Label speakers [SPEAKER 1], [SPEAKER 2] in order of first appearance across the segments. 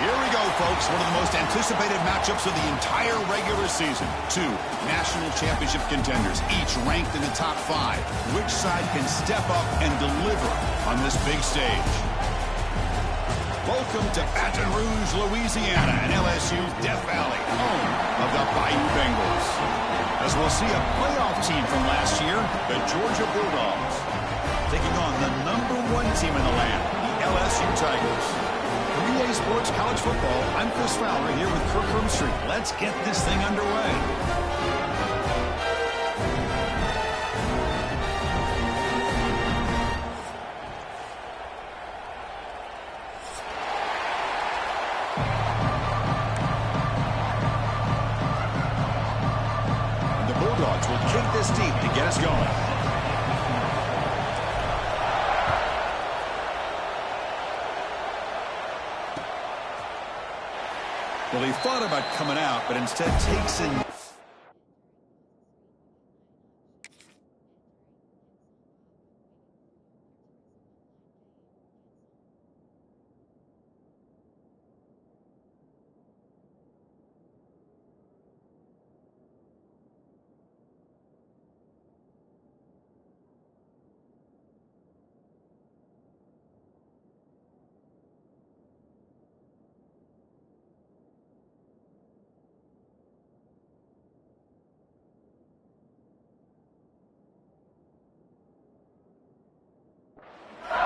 [SPEAKER 1] Here we go, folks. One of the most anticipated matchups of the entire regular season. Two national championship contenders, each ranked in the top 5. Which side can step up and deliver on this big stage? Welcome to Baton Rouge, Louisiana, and LSU's Death Valley, home of the Bayou Bengals. As we'll see a playoff team from last year, the Georgia Bulldogs, taking on the #1 team in the land, the LSU Tigers. From EA Sports College Football, I'm Chris Fowler here with Kirk Herbstreit. Let's get this thing underway. The Bulldogs will kick this deep to get us going. Well, he thought about coming out, but instead takes in.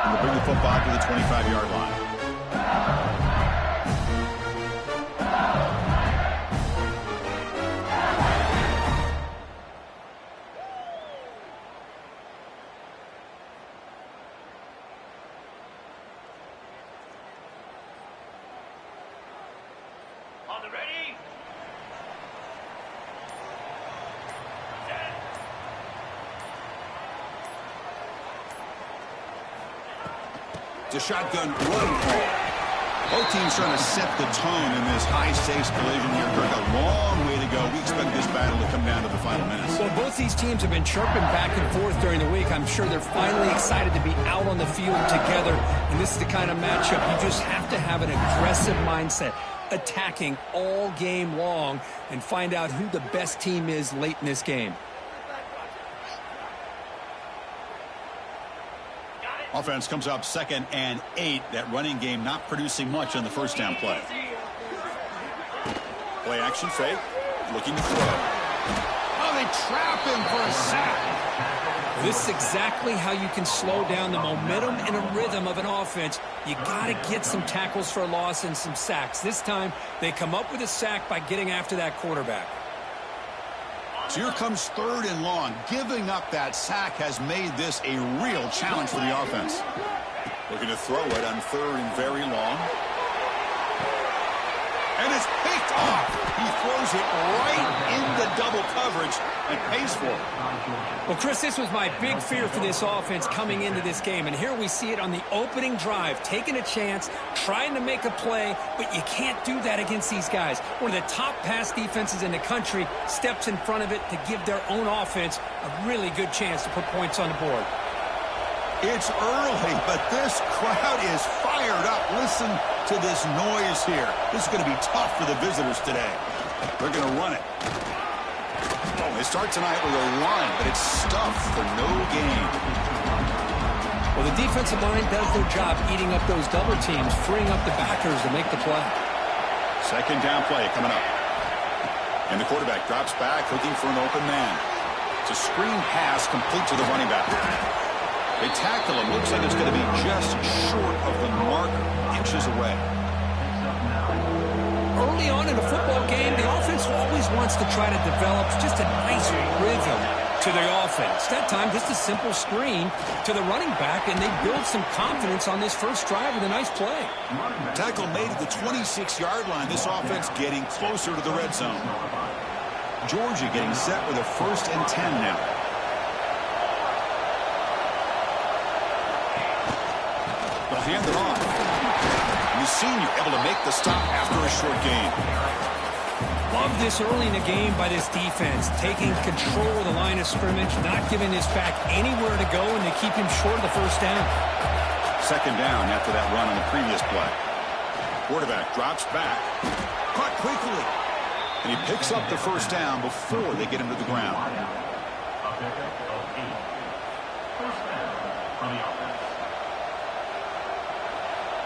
[SPEAKER 1] And we'll bring the football to the 25-yard line.
[SPEAKER 2] On the ready?
[SPEAKER 1] It's a shotgun run call. Both teams trying to set the tone in this high-stakes collision here. Kirk, a long way to go. We expect this battle to come down to the final minutes.
[SPEAKER 3] Well, both these teams have been chirping back and forth during the week. I'm sure they're finally excited to be out on the field together. And this is the kind of matchup you just have to have an aggressive mindset, attacking all game long, and find out who the best team is late in this game.
[SPEAKER 1] Offense comes up 2nd and 8. That running game not producing much on the first down play. Play action fake. Looking to throw. Oh, they trap him for a sack.
[SPEAKER 3] This is exactly how you can slow down the momentum and a rhythm of an offense. You got to get some tackles for a loss and some sacks. This time, they come up with a sack by getting after that quarterback.
[SPEAKER 1] So here comes 3rd and long. Giving up that sack has made this a real challenge for the offense. Looking to throw it on 3rd and very long. And it's picked off. He throws it right into double coverage and pays for it.
[SPEAKER 3] Well, Chris, this was my big fear for this offense coming into this game. And here we see it on the opening drive, taking a chance, trying to make a play, but you can't do that against these guys. One of the top pass defenses in the country steps in front of it to give their own offense a really good chance to put points on the board.
[SPEAKER 1] It's early, but this crowd is fired up. Listen to this noise here. This is going to be tough for the visitors today. They're going to run it. Oh, they start tonight with a run, but it's stuffed for no gain.
[SPEAKER 3] Well, the defensive line does their job eating up those double teams, freeing up the backers to make the play.
[SPEAKER 1] 2nd down play coming up. And the quarterback drops back, looking for an open man. It's a screen pass complete to the running back. They tackle him. Looks like it's going to be just short of the marker, inches away.
[SPEAKER 3] Early on in a football game, the offense always wants to try to develop just a nice rhythm to their offense. That time, just a simple screen to the running back, and they build some confidence on this first drive with a nice play.
[SPEAKER 1] Tackle made at the 26-yard line. This offense getting closer to the red zone. Georgia getting set with a 1st and 10 now. They'll hand it off. And the senior able to make the stop after a short gain.
[SPEAKER 3] Love this early in the game by this defense, taking control of the line of scrimmage, not giving this back anywhere to go, and they keep him short of the first down.
[SPEAKER 1] 2nd down after that run on the previous play. Quarterback drops back. Caught quickly. And he picks up the first down before they get him to the ground.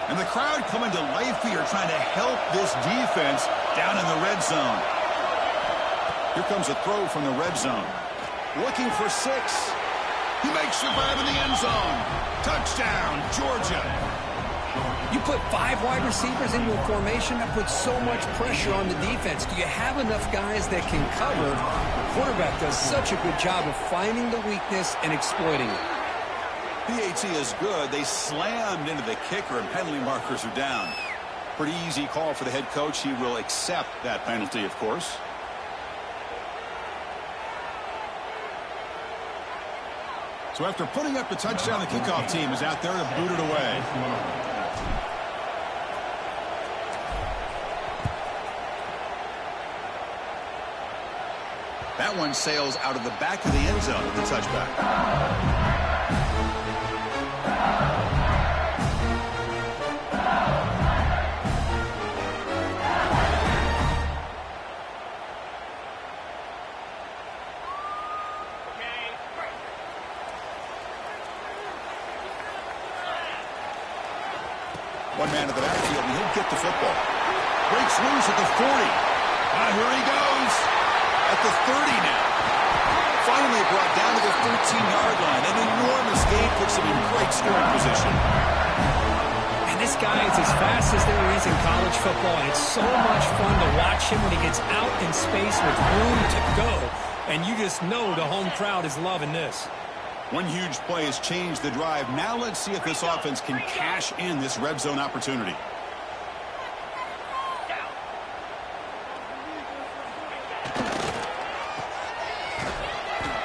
[SPEAKER 1] And the crowd coming to life here, trying to help this defense down in the red zone. Here comes a throw from the red zone. Looking for 6. He makes the grab in the end zone. Touchdown, Georgia.
[SPEAKER 3] You put 5 wide receivers into a formation that puts so much pressure on the defense. Do you have enough guys that can cover? The quarterback does such a good job of finding the weakness and exploiting it.
[SPEAKER 1] PAT is good. They slammed into the kicker, and penalty markers are down. Pretty easy call for the head coach. He will accept that penalty, of course. So after putting up the touchdown, the kickoff team is out there to boot it away. That one sails out of the back of the end zone with the touchback. One man to the backfield, and he'll get the football. Breaks loose at the 40. Here he goes. At the 30 now. Finally brought down to the 13-yard line. An enormous gain puts him in great scoring position.
[SPEAKER 3] And this guy is as fast as there is in college football, and it's so much fun to watch him when he gets out in space with room to go. And you just know the home crowd is loving this.
[SPEAKER 1] One huge play has changed the drive. Now let's see if this offense can cash in this red zone opportunity.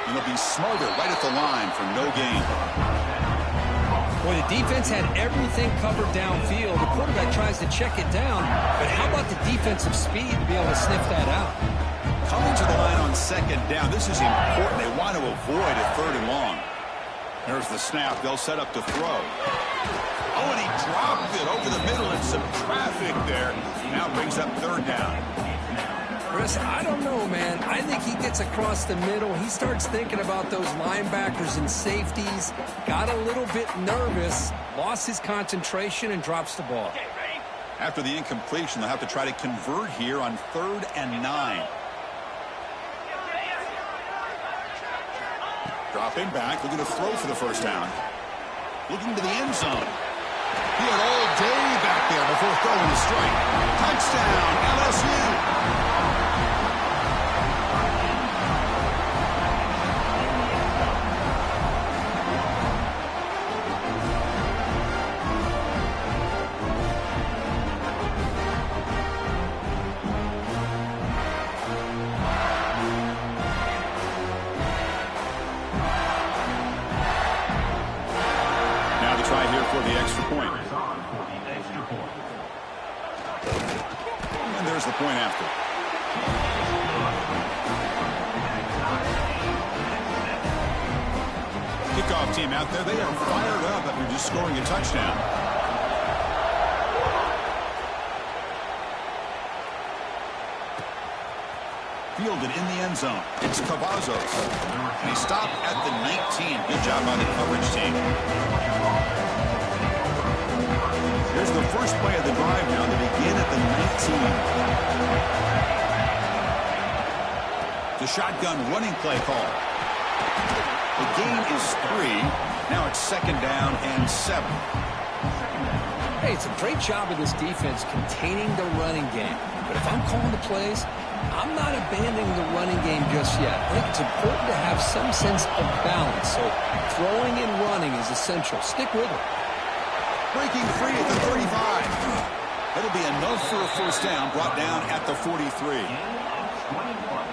[SPEAKER 1] And they'll be smarter right at the line for no gain.
[SPEAKER 3] Boy, the defense had everything covered downfield. The quarterback tries to check it down, but how about the defensive speed to be able to sniff that out?
[SPEAKER 1] Coming to the line on second down, this is important. They want to avoid a 3rd and long. There's the snap. They'll set up to throw. Oh, and he dropped it over the middle and some traffic there. Now brings up 3rd down.
[SPEAKER 3] Chris, I don't know, man. I think he gets across the middle. He starts thinking about those linebackers and safeties. Got a little bit nervous, lost his concentration, and drops the ball.
[SPEAKER 1] After the incompletion, they'll have to try to convert here on 3rd and 9. Dropping back, looking to throw for the first down. Looking to the end zone. He had all day back there before throwing the strike. Touchdown, LSU. The point after. Kickoff team out there. They are fired up after just scoring a touchdown. Fielded in the end zone. It's Cavazos. And he stopped at the 19. Good job by the coverage team. Here's the first play of the drive now. They begin at the 19. The shotgun running play call. The gain is 3. Now it's 2nd down and 7.
[SPEAKER 3] Hey, it's a great job of this defense containing the running game. But if I'm calling the plays, I'm not abandoning the running game just yet. I think it's important to have some sense of balance. So throwing and running is essential. Stick with it.
[SPEAKER 1] Breaking free at the 35. That'll be enough for a first down, brought down at the 43.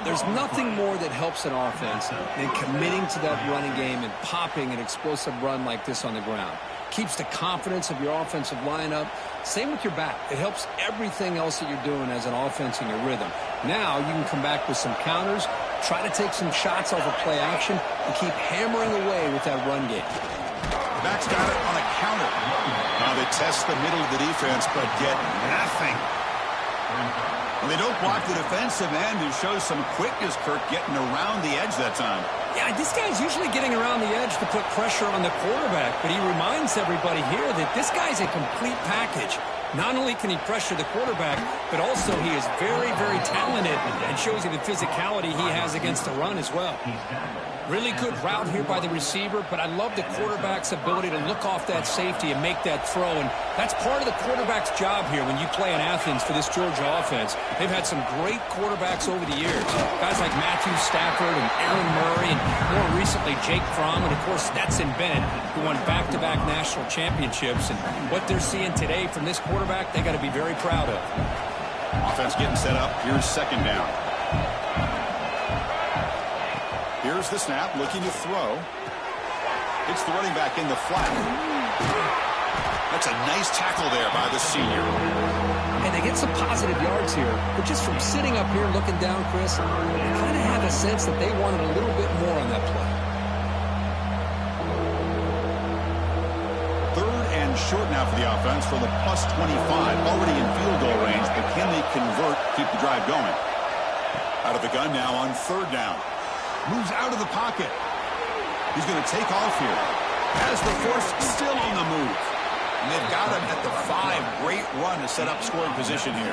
[SPEAKER 3] There's nothing more that helps an offense than committing to that running game and popping an explosive run like this on the ground. Keeps the confidence of your offensive lineup. Same with your back. It helps everything else that you're doing as an offense in your rhythm. Now you can come back with some counters, try to take some shots off of play action, and keep hammering away with that run game.
[SPEAKER 1] Back's got it on a counter. They test the middle of the defense, but get nothing. And they don't block the defensive end, who shows some quickness, Kirk, getting around the edge that time.
[SPEAKER 3] Yeah, this guy's usually getting around the edge to put pressure on the quarterback, but he reminds everybody here that this guy's a complete package. Not only can he pressure the quarterback, but also he is very, very talented and shows you the physicality he has against the run as well. Really good route here by the receiver, but I love the quarterback's ability to look off that safety and make that throw, and that's part of the quarterback's job here when you play in Athens for this Georgia offense. They've had some great quarterbacks over the years, guys like Matthew Stafford and Aaron Murray, and more recently Jake Fromm, and of course Stetson Bennett, who won back-to-back national championships. And what they're seeing today from this quarterback, they got to be very proud of.
[SPEAKER 1] Offense getting set up. Here's second down. Here's the snap, looking to throw. It's the running back in the flat. That's a nice tackle there by the senior.
[SPEAKER 3] And they get some positive yards here, but just from sitting up here looking down, Chris, I kind of have a sense that they wanted a little bit more on that play.
[SPEAKER 1] Third and short now for the offense from the plus 25. Already in field goal range, but can they convert, keep the drive going? Out of the gun now on third down. Moves out of the pocket. He's going to take off here. Has the force still on the move. And they've got him at the 5. Great run to set up scoring position here.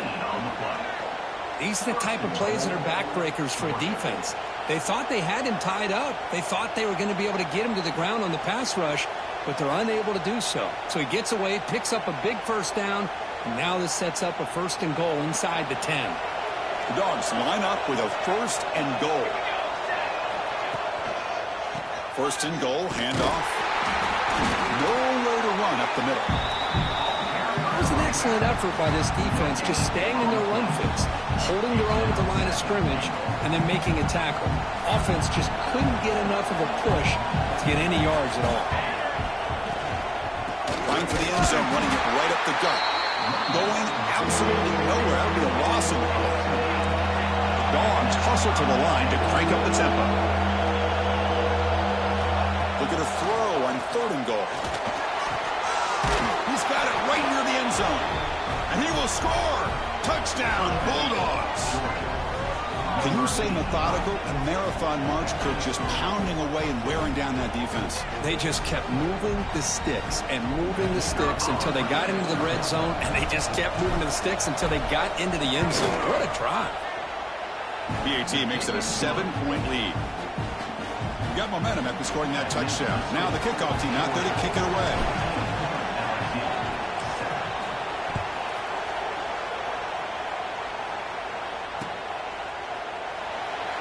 [SPEAKER 3] These are the type of plays that are backbreakers for a defense. They thought they had him tied up. They thought they were going to be able to get him to the ground on the pass rush, but they're unable to do so. So he gets away, picks up a big first down, and now this sets up a first and goal inside the 10.
[SPEAKER 1] The Dogs line up with a first and goal. First and goal, handoff. Nowhere to run up the middle.
[SPEAKER 3] It was an excellent effort by this defense, just staying in their run fix, holding their own at the line of scrimmage, and then making a tackle. Offense just couldn't get enough of a push to get any yards at all.
[SPEAKER 1] Line for the end zone, running it right up the gut. Going absolutely nowhere. That would be a loss of the play. The Dogs hustle to the line to crank up the tempo. Look at a throw on third and goal. He's got it right near the end zone. And he will score. Touchdown, Bulldogs. Can you say methodical? A marathon march, Kirk, just pounding away and wearing down that defense.
[SPEAKER 3] They just kept moving the sticks and moving the sticks until they got into the red zone, and they just kept moving the sticks until they got into the end zone. What a drive.
[SPEAKER 1] BAT makes it a 7-point lead. Got momentum after scoring that touchdown. Now the kickoff team out there to kick it away.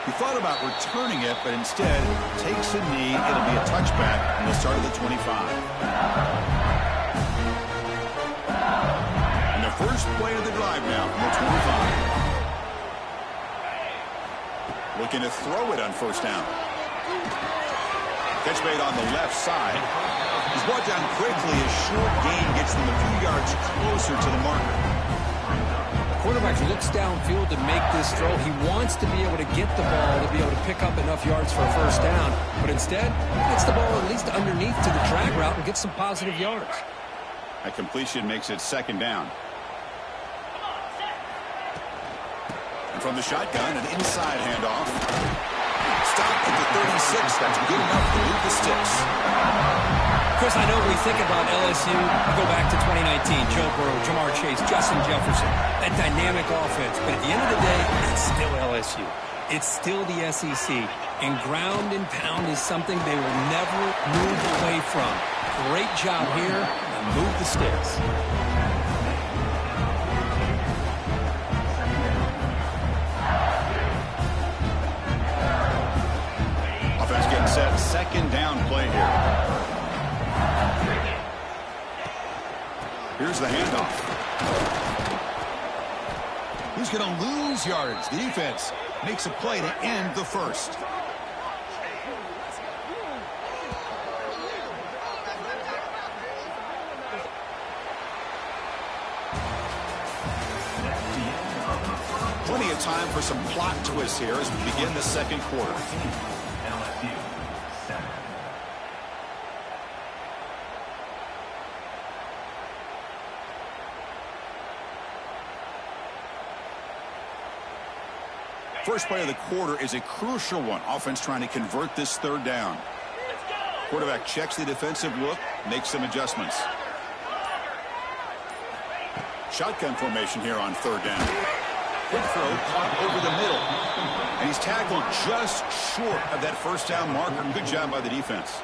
[SPEAKER 1] He thought about returning it, but instead takes a knee. It'll be a touchback from the start of the 25. And the first play of the drive now from the 25. Looking to throw it on first down. Catch made on the left side. He's brought down quickly. A short gain gets them a few yards closer to the marker.
[SPEAKER 3] The quarterback looks downfield to make this throw. He wants to be able to get the ball to be able to pick up enough yards for a first down. But instead, he gets the ball at least underneath to the drag route and gets some positive yards.
[SPEAKER 1] That completion makes it second down. And from the shotgun, an inside handoff. Stop at the 36. That's good enough to leave the sticks.
[SPEAKER 3] Chris, I know we think about LSU. We go back to 2019. Joe Burrow, Jamar Chase, Justin Jefferson. That dynamic offense. But at the end of the day, it's still LSU. It's still the SEC. And ground and pound is something they will never move away from. Great job here. And move the sticks.
[SPEAKER 1] Offense getting set. Second down play here. Here's the handoff. He's going to lose yards. The defense makes a play to end the first. Plenty of time for some plot twists here as we begin the second quarter. first play of the quarter is a crucial one. Offense trying to convert this third down. Quarterback checks the defensive look, makes some adjustments. Shotgun formation here on third down. Quick throw, caught over the middle. And he's tackled just short of that first down marker. Good job by the defense.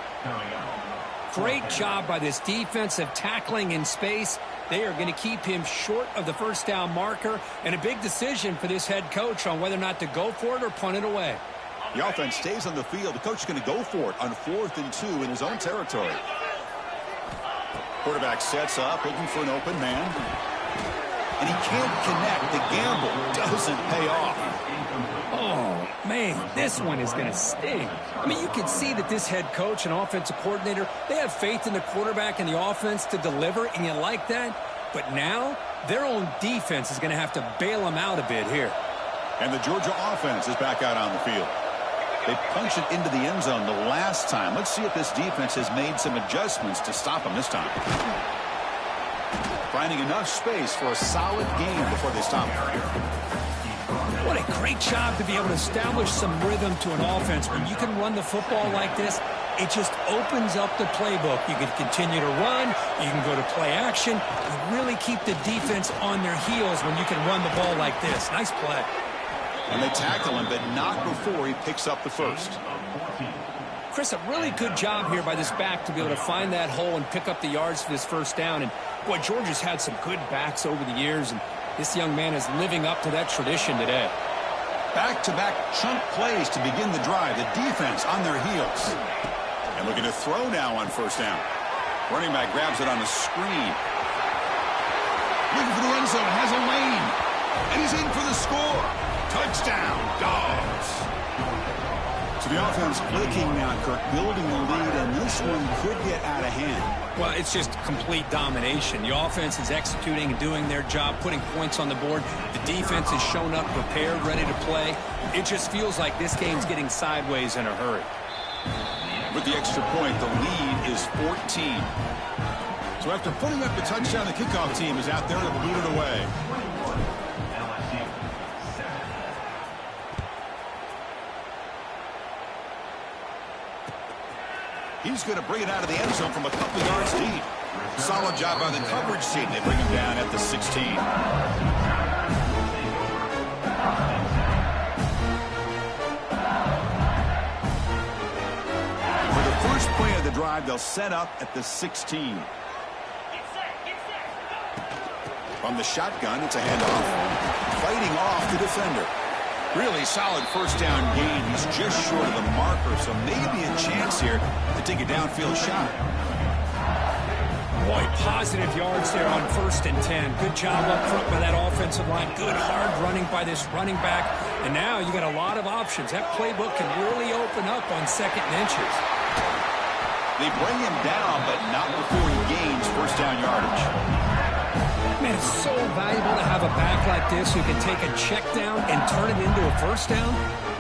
[SPEAKER 3] Great job by this defensive tackling in space. They are going to keep him short of the first down marker, and a big decision for this head coach on whether or not to go for it or punt it away.
[SPEAKER 1] The offense stays on the field. The coach is going to go for it on 4th and 2 in his own territory. Quarterback sets up, looking for an open man. And he can't connect. The gamble doesn't pay off.
[SPEAKER 3] Oh, man, this one is going to sting. I mean, you can see that this head coach and offensive coordinator, they have faith in the quarterback and the offense to deliver, and you like that. But now, their own defense is going to have to bail them out a bit here.
[SPEAKER 1] And the Georgia offense is back out on the field. They punched it into the end zone the last time. Let's see if this defense has made some adjustments to stop them this time. Finding enough space for a solid game before they stop.
[SPEAKER 3] What a great job to be able to establish some rhythm to an offense. When you can run the football like this, it just opens up the playbook. You can continue to run. You can go to play action. You really keep the defense on their heels when you can run the ball like this. Nice play.
[SPEAKER 1] And they tackle him, but not before he picks up the first.
[SPEAKER 3] Chris, a really good job here by this back to be able to find that hole and pick up the yards for this first down. And, boy, Georgia's had some good backs over the years, and this young man is living up to that tradition today.
[SPEAKER 1] Back-to-back chunk plays to begin the drive. The defense on their heels. And looking to throw now on first down. Running back grabs it on the screen. Looking for the end zone. Has a lane. And he's in for the score. Touchdown, Dogs. So the offense clicking now, Kirk, building the lead, and this one could get out of hand.
[SPEAKER 3] Well, it's just complete domination. The offense is executing and doing their job, putting points on the board. The defense has shown up prepared, ready to play. It just feels like this game's getting sideways in a hurry.
[SPEAKER 1] With the extra point, the lead is 14. So after putting up the touchdown, the kickoff team is out there to boot it away. He's going to bring it out of the end zone from a couple yards deep. Solid job by the coverage team. They bring him down at the 16. For the first play of the drive, they'll set up at the 16. From the shotgun, it's a handoff. Fighting off the defender. Really solid first down gain. He's just short of the marker, so maybe a chance here to take a downfield shot.
[SPEAKER 3] Boy, positive yards there on 1st and 10. Good job up front by that offensive line. Good hard running by this running back. And now you got a lot of options. That playbook can really open up on 2nd and inches.
[SPEAKER 1] They bring him down, but not before he gains first down yardage.
[SPEAKER 3] Man, it's so valuable to have a back like this who can take a check down and turn it into a first down.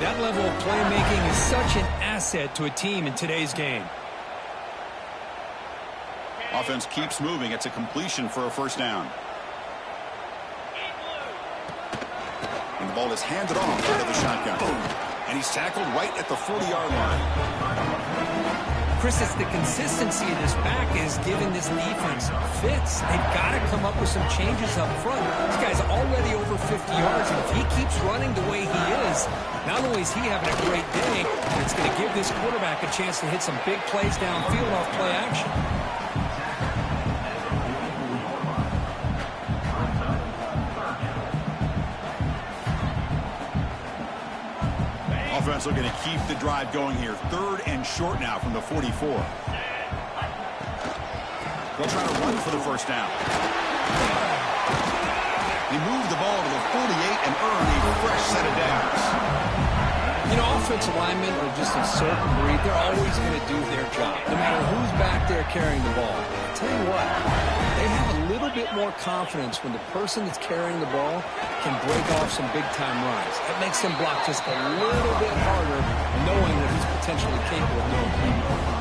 [SPEAKER 3] That level of playmaking is such an asset to a team in today's game.
[SPEAKER 1] Offense keeps moving. It's a completion for a first down. And the ball is handed off out of the shotgun. And he's tackled right at the 40-yard line.
[SPEAKER 3] Chris, it's the consistency of this back is giving this defense fits. They've got to come up with some changes up front. This guy's already over 50 yards, and if he keeps running the way he is, not only is he having a great day, but it's going to give this quarterback a chance to hit some big plays downfield off play action.
[SPEAKER 1] Offense looking to keep the drive going here. 3rd and short now from the 44. They'll try to run for the first down. He moved the ball to the 48 and earned a fresh set of downs.
[SPEAKER 3] You know, offensive linemen are just a certain breed. They're always going to do their job, no matter who's back there carrying the ball. I'll tell you what, they have a little bit more confidence when the person that's carrying the ball can break off some big-time runs. That makes them block just a little bit harder, knowing that he's potentially capable of doing it.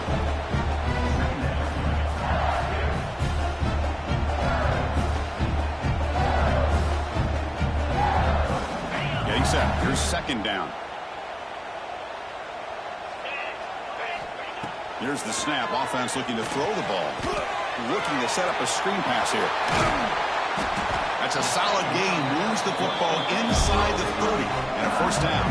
[SPEAKER 1] getting set. Here's second down. Here's the snap. Offense looking to throw the ball. Looking to set up a screen pass here. That's a solid gain. Moves the football inside the 30 and a first down.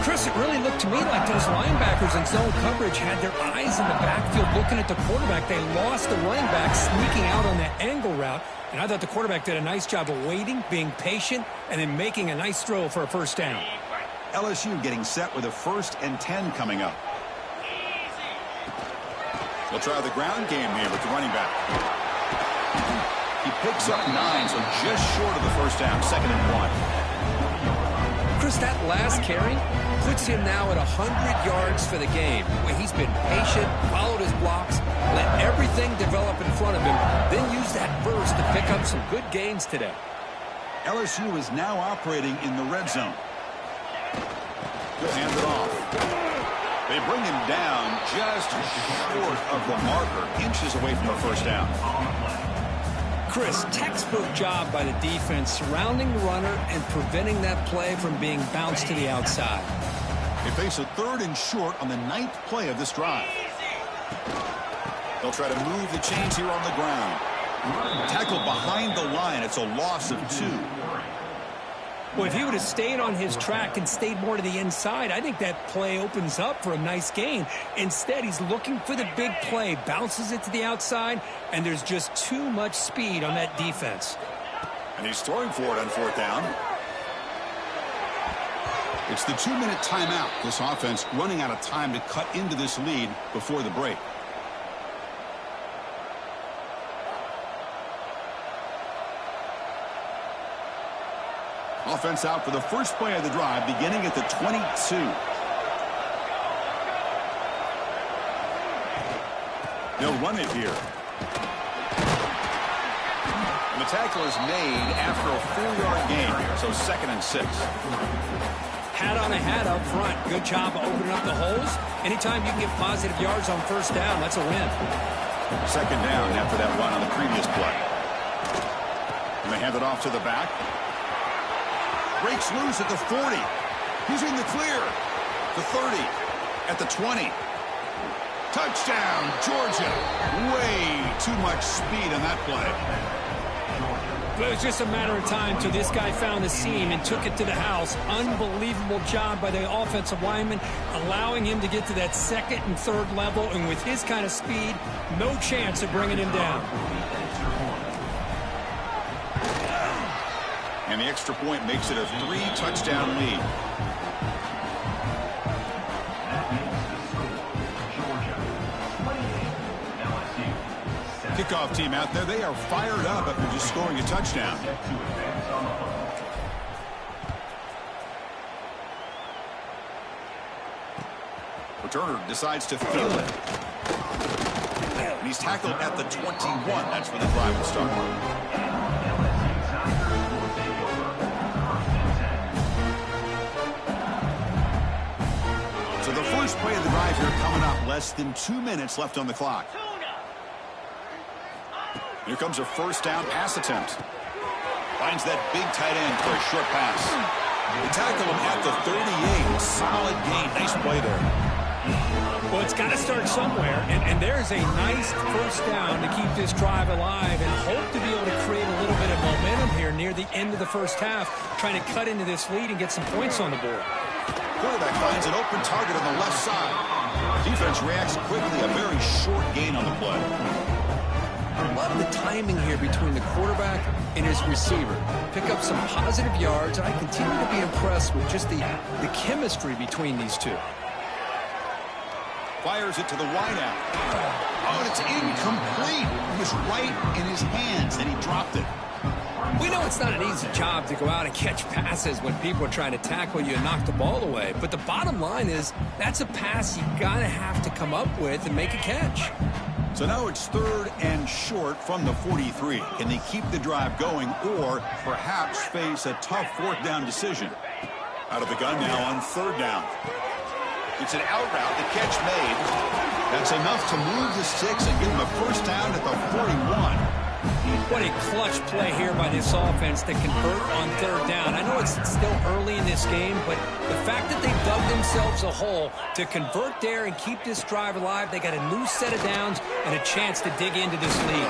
[SPEAKER 3] Chris, it really looked to me like those linebackers in zone coverage had their eyes in the backfield looking at the quarterback. They lost the running back sneaking out on that angle route. And I thought the quarterback did a nice job of waiting, being patient, and then making a nice throw for a first down.
[SPEAKER 1] LSU getting set with a 1st and 10 coming up. They'll try the ground game here with the running back. He picks up 9, so just short of the first down, 2nd and 1.
[SPEAKER 3] Chris, that last carry puts him now at 100 yards for the game. Where he's been patient, followed his blocks, let everything develop in front of him, then use that burst to pick up some good gains today.
[SPEAKER 1] LSU is now operating in the red zone. He'll hand it off. They bring him down just short of the marker, inches away from a first down.
[SPEAKER 3] Chris, textbook job by the defense surrounding the runner and preventing that play from being bounced to the outside.
[SPEAKER 1] They face a 3rd and short on the 9th play of this drive. They'll try to move the chains here on the ground. Tackled behind the line. It's a loss of 2.
[SPEAKER 3] Well, if he would have stayed on his track and stayed more to the inside, I think that play opens up for a nice gain. Instead, he's looking for the big play, bounces it to the outside, and there's just too much speed on that defense.
[SPEAKER 1] And he's throwing for it on 4th down. It's the 2-minute timeout. This offense running out of time to cut into this lead before the break. Offense out for the first play of the drive, beginning at the 22. They'll run it here. And the tackle is made after a 4-yard gain here, so 2nd and 6.
[SPEAKER 3] Hat on a hat up front. Good job of opening up the holes. Anytime you can get positive yards on first down, that's a win.
[SPEAKER 1] 2nd down after that run on the previous play. And they hand it off to the back. Breaks loose at the 40. He's in the clear. The 30. At the 20. Touchdown, Georgia. Way too much speed on that play.
[SPEAKER 3] But it was just a matter of time till this guy found the seam and took it to the house. Unbelievable job by the offensive lineman, allowing him to get to that 2nd and 3rd level. And with his kind of speed, no chance of bringing him down.
[SPEAKER 1] And the extra point makes it a 3-touchdown lead. Kickoff team out there. They are fired up after just scoring a touchdown. Returner decides to field it. And he's tackled at the 21. That's where the drive will start. So the first play of the drive here coming up. Less than 2 minutes left on the clock. Here comes a first down pass attempt. Finds that big tight end for a short pass. They tackle him at the 38. Solid gain. Nice play there.
[SPEAKER 3] Well, it's got to start somewhere, and there's a nice first down to keep this drive alive and hope to be able to create a little bit of momentum here near the end of the first half, trying to cut into this lead and get some points on the board.
[SPEAKER 1] Quarterback finds an open target on the left side. Defense reacts quickly. A very short gain on the play.
[SPEAKER 3] I love the timing here between the quarterback and his receiver. Pick up some positive yards, and I continue to be impressed with just the chemistry between these two.
[SPEAKER 1] Fires it to the wideout. Oh, and it's incomplete. It was right in his hands, and he dropped it.
[SPEAKER 3] We know it's not an easy job to go out and catch passes when people are trying to tackle you and knock the ball away. But the bottom line is that's a pass you got to have to come up with and make a catch.
[SPEAKER 1] So now it's 3rd and short from the 43. Can they keep the drive going or perhaps face a tough 4th down decision? Out of the gun now on 3rd down. It's an out route, the catch made. That's enough to move the sticks and give him a first down at the 41.
[SPEAKER 3] What a clutch play here by this offense to convert on third down. I know it's still early in this game, but the fact that they dug themselves a hole to convert there and keep this drive alive, they got a new set of downs and a chance to dig into this lead.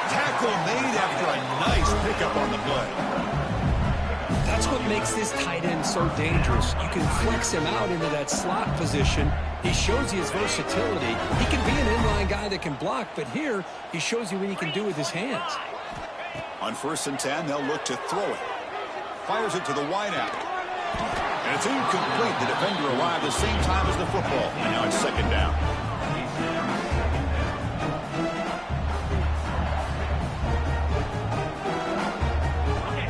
[SPEAKER 1] Tackle made after a nice pickup on the play.
[SPEAKER 3] That's what makes this tight end so dangerous. You can flex him out into that slot position. He shows you his versatility. He can be an inline guy that can block, but here he shows you what he can do with his hands.
[SPEAKER 1] On 1st and 10, they'll look to throw it. Fires it to the wideout. And it's incomplete. The defender arrived at the same time as the football. And now it's 2nd down.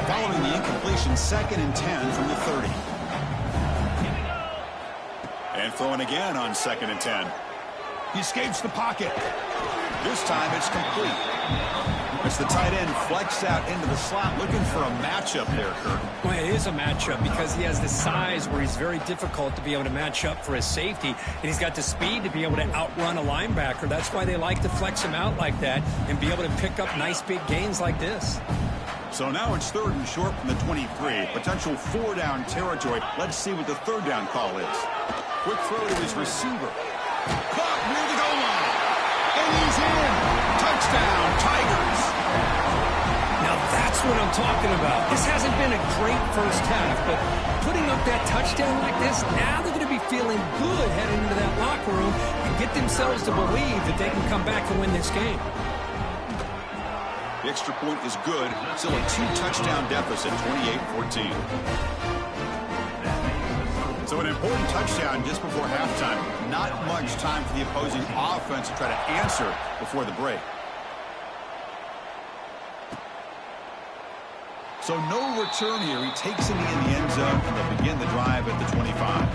[SPEAKER 1] Following the incompletion, 2nd and 10 from the 30. And throwing again on 2nd and 10. He escapes the pocket. This time it's complete. It's the tight end flexed out into the slot, looking for a matchup there, Kirk.
[SPEAKER 3] Well, it is a matchup because he has the size where he's very difficult to be able to match up for his safety, and he's got the speed to be able to outrun a linebacker. That's why they like to flex him out like that and be able to pick up nice big gains like this.
[SPEAKER 1] So now it's 3rd and short from the 23. Potential 4-down territory. Let's see what the 3rd down call is. Quick throw to his receiver. Caught near the goal line. And he's in. Touchdown, Tigers.
[SPEAKER 3] Now that's what I'm talking about. This hasn't been a great first half, but putting up that touchdown like this, now they're going to be feeling good heading into that locker room and get themselves to believe that they can come back and win this game.
[SPEAKER 1] The extra point is good. Still a 2-touchdown deficit, 28-14. So an important touchdown just before halftime. Not much time for the opposing offense to try to answer before the break. So no return here. He takes it in the end zone, and they'll begin the drive at the 25.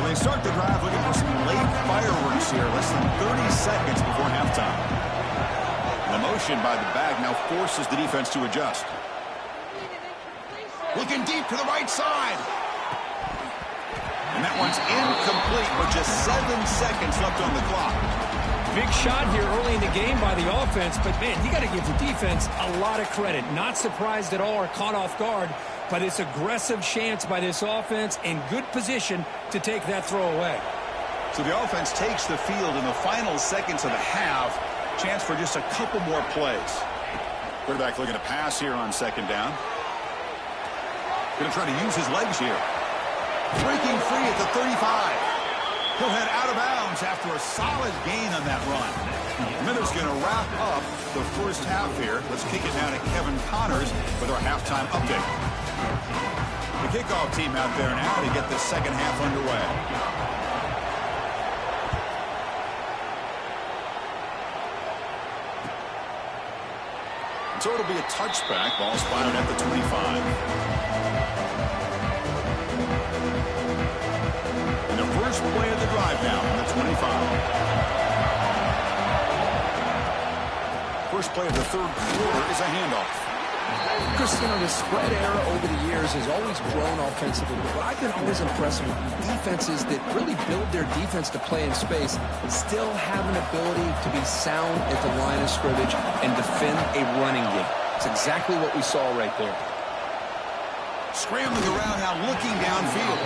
[SPEAKER 1] They start the drive looking for some late fireworks here, less than 30 seconds before halftime. The motion by the back now forces the defense to adjust. Looking deep to the right side. And that one's incomplete with just 7 seconds left on the clock.
[SPEAKER 3] Big shot here early in the game by the offense, but man, you got to give the defense a lot of credit. Not surprised at all or caught off guard by this aggressive chance by this offense in good position to take that throw away.
[SPEAKER 1] So the offense takes the field in the final seconds of the half. Chance for just a couple more plays. Quarterback looking to pass here on 2nd down. Going to try to use his legs here. Breaking free at the 35. He'll head out of bounds after a solid gain on that run. Miller's going to wrap up the first half here. Let's kick it down to Kevin Connors with our halftime update. The kickoff team out there now to get the second half underway. So it'll be a touchback. Ball spotted at the 25. And the first play of the drive now on the 25. First play of the 3rd quarter is a handoff.
[SPEAKER 2] Chris, the spread era over the years has always grown offensively, but I've been always impressed with defenses that really build their defense to play in space and still have an ability to be sound at the line of scrimmage and defend a running game. It's exactly what we saw right there.
[SPEAKER 1] Scrambling around now, looking downfield.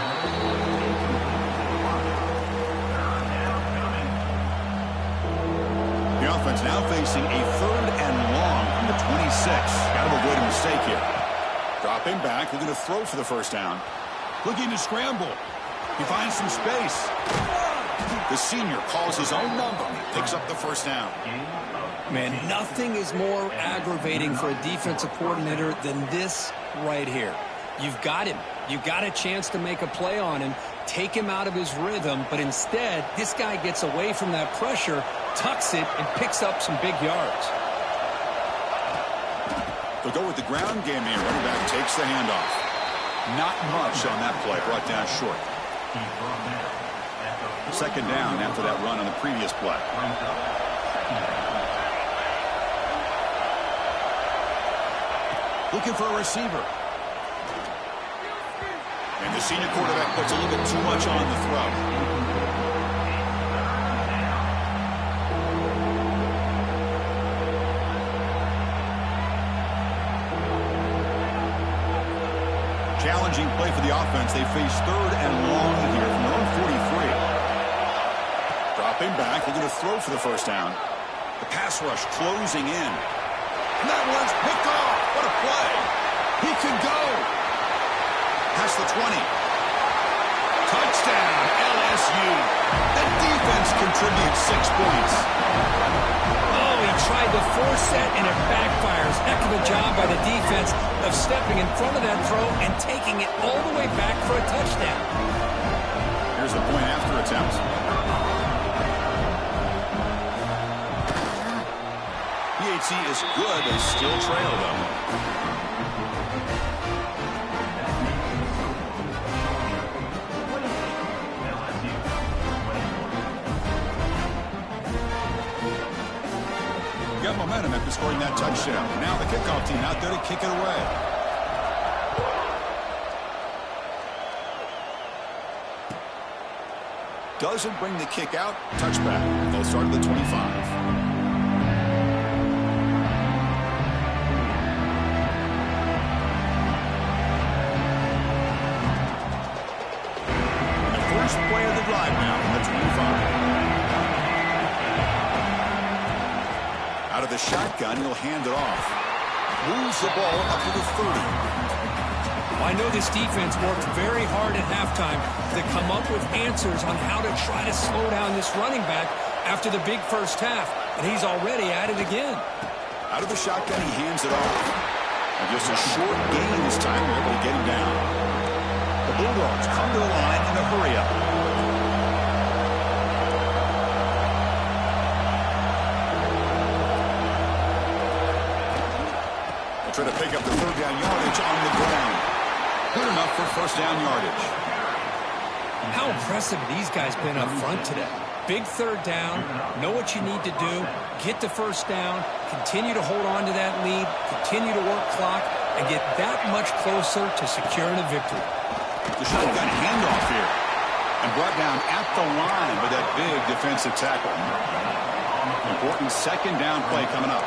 [SPEAKER 1] The offense now facing a 3rd and long from the 26. Got to avoid a mistake here. Dropping back, looking to throw for the first down. Looking to scramble. He finds some space. The senior calls his own number. Picks up the first down.
[SPEAKER 3] Man, nothing is more aggravating for a defensive coordinator than this right here. You've got him. You've got a chance to make a play on him, take him out of his rhythm, but instead, this guy gets away from that pressure, tucks it, and picks up some big yards.
[SPEAKER 1] They'll go with the ground game here. Running back takes the handoff. Not much on that play, brought down short. 2nd down after that run on the previous play. Looking for a receiver. And the senior quarterback puts a little bit too much on the throw. Challenging play for the offense. They face 3rd and long here from their own 43. Dropping back, looking to throw for the first down. The pass rush closing in. And that one's picked off. What a play. He can go. Past the 20. Touchdown, LSU. The defense contributes 6 points.
[SPEAKER 3] Oh, he tried to force that, and it backfires. Heck of a job by the defense of stepping in front of that throw and taking it all the way back for a touchdown.
[SPEAKER 1] Here's the point after attempt. PAT is good. They still trail, though. Got momentum after scoring that touchdown. Now the kickoff team out there to kick it away. Doesn't bring the kick out. Touchback. They'll start at the 25. First play of the drive now from the 25. Out of the shotgun, he'll hand it off. Moves the ball up to the 30.
[SPEAKER 3] Well, I know this defense worked very hard at halftime to come up with answers on how to try to slow down this running back after the big first half, and he's already at it again.
[SPEAKER 1] Out of the shotgun, he hands it off. And just a short gain this time, they're able to get him down. The Bulldogs come to the line in a hurry-up. They'll try to pick up the 3rd down yardage on the ground. Good enough for 1st down yardage.
[SPEAKER 3] How impressive these guys been up front today. Big 3rd down, know what you need to do, get the 1st down, continue to hold on to that lead, continue to work clock, and get that much closer to securing a victory.
[SPEAKER 1] The shotgun handoff here. And brought down at the line with that big defensive tackle. Important 2nd down play coming up.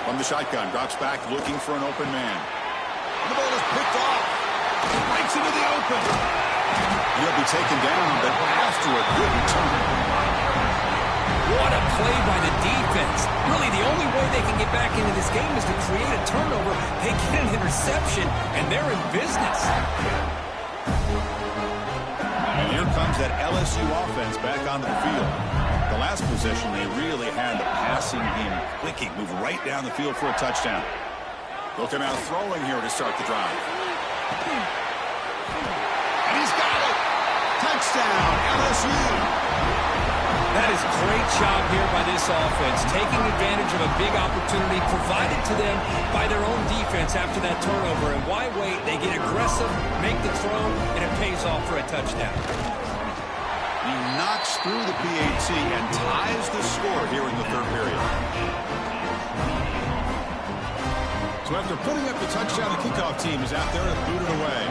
[SPEAKER 1] From the shotgun, drops back looking for an open man. And the ball is picked off. Breaks into the open. He'll be taken down, but after a good return.
[SPEAKER 3] What a play by the defense. Really, the only way they can get back into this game is to create a turnover. They get an interception, and they're in business.
[SPEAKER 1] And here comes that LSU offense back onto the field. The last possession, they really had the passing game clicking, move right down the field for a touchdown. They'll come out throwing here to start the drive. And he's got it! Touchdown, LSU!
[SPEAKER 3] That is a great job here by this offense, taking advantage of a big opportunity provided to them by their own defense after that turnover. And why wait? They get aggressive, make the throw, and it pays off for a touchdown.
[SPEAKER 1] He knocks through the PAT and ties the score here in the 3rd period. So after putting up the touchdown, the kickoff team is out there to boot it away.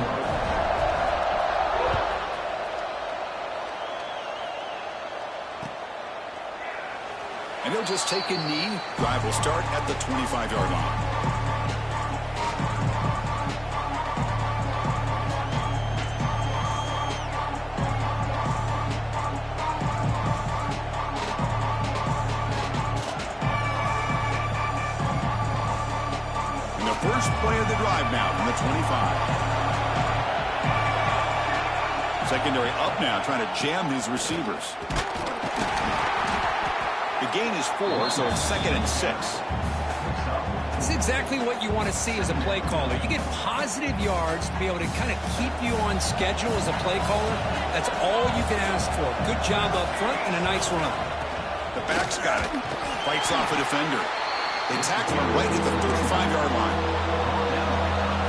[SPEAKER 1] And he'll just take a knee. Drive will start at the 25-yard line. And the first play of the drive now from the 25. Secondary up now, trying to jam these receivers. The gain is 4, so it's 2nd and 6.
[SPEAKER 3] It's exactly what you want to see as a play caller. You get positive yards to be able to kind of keep you on schedule as a play caller. That's all you can ask for. Good job up front and a nice run.
[SPEAKER 1] The back's got it. Fights off a defender. They tackle him right at the 35-yard line.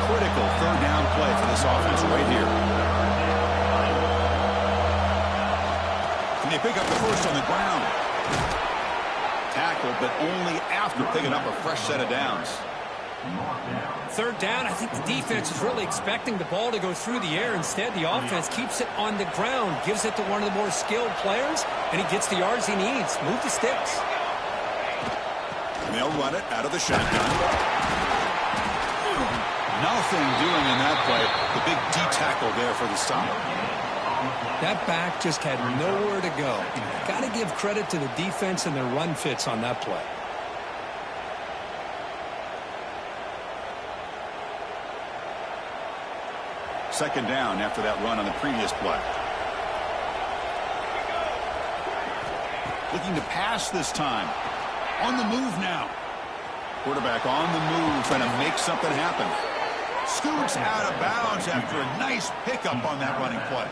[SPEAKER 1] Critical 3rd down play for this offense right here. And they pick up the first on the ground. tackle, but only after picking up a fresh set of downs.
[SPEAKER 3] Third down, I think the defense is really expecting the ball to go through the air. Instead, the offense keeps it on the ground, gives it to one of the more skilled players, and he gets the yards he needs. Move the sticks.
[SPEAKER 1] And they'll run it out of the shotgun. Nothing doing in that play. The big D tackle there for the stop.
[SPEAKER 3] That back just had nowhere to go. Got to give credit to the defense and their run fits on that play.
[SPEAKER 1] Second down after that run on the previous play. Looking to pass this time. On the move now. Quarterback on the move, trying to make something happen. Scoots out of bounds after a nice pickup on that running play.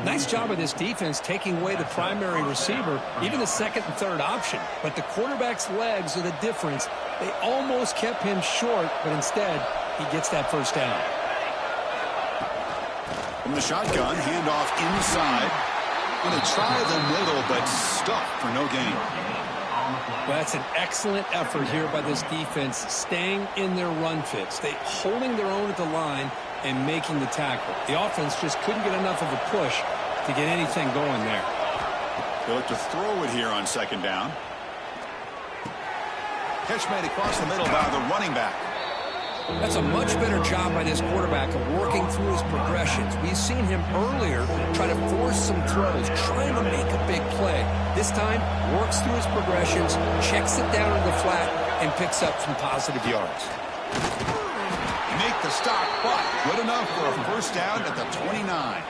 [SPEAKER 3] Nice job of this defense taking away the primary receiver, even the second and third option. But the quarterback's legs are the difference. They almost kept him short, but instead, he gets that first down.
[SPEAKER 1] From the shotgun, handoff inside. Going to try the middle, but stuffed for no gain.
[SPEAKER 3] Well, that's an excellent effort here by this defense, staying in their run fits. They holding their own at the line and making the tackle. The offense just couldn't get enough of a push to get anything going there.
[SPEAKER 1] They look to throw it here on second down. Catch made across the middle by the running back.
[SPEAKER 3] That's a much better job by this quarterback of working through his progressions. We've seen him earlier try to force some throws, trying to make a big play. This time, works through his progressions, checks it down in the flat, and picks up some positive yards.
[SPEAKER 1] Make the stop, but good enough for a first down at the 29.